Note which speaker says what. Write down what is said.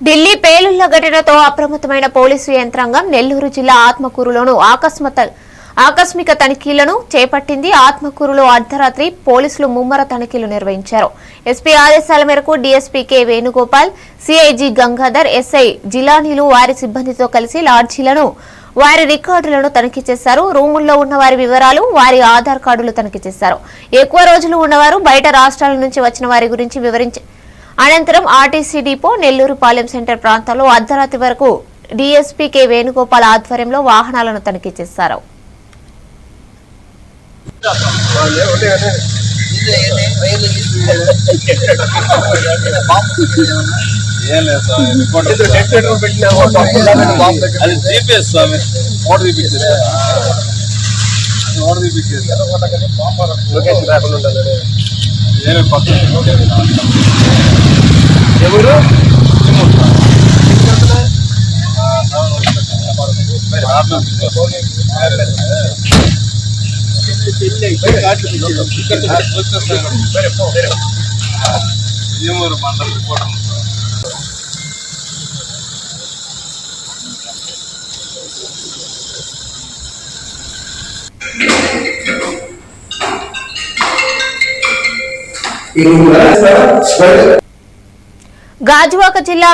Speaker 1: ఢిల్లీ పేలుళ్ల ఘటనతో అప్రమత్తమైన పోలీసు యంత్రాంగం నెల్లూరు జిల్లా ఆత్మకూరులోను ఆకస్మిక తనిఖీలను చేపట్టింది. ఆత్మకూరులో అర్ధరాత్రి పోలీసులు ముమ్మర తనిఖీలు నిర్వహించారు. ఎస్పీ ఆదేశాల మేరకు డీఎస్పీ కె వేణుగోపాల్, సిఐజీ గంగాధర్, ఎస్ఐ జిలానీలు వారి సిబ్బందితో కలిసి లాడ్జీలను, వారి రికార్డులను తనిఖీ చేశారు. రూముల్లో ఉన్న వారి వివరాలు, వారి ఆధార్ కార్డులు తనిఖీ చేశారు. ఎక్కువ రోజులు ఉన్నవారు, బయట రాష్ట్రాల నుంచి వచ్చిన వారి గురించి వివరించి అనంతరం RTC depot, Nellore Palem centre ప్రాంతాల్లో అర్ధరాత్రి వరకు డీఎస్పీ కె వేణుగోపాల్ ఆధ్వర్యంలో వాహనాలను తనిఖీ చేశారు.
Speaker 2: ఎవరు
Speaker 1: గాజువాక జిల్లా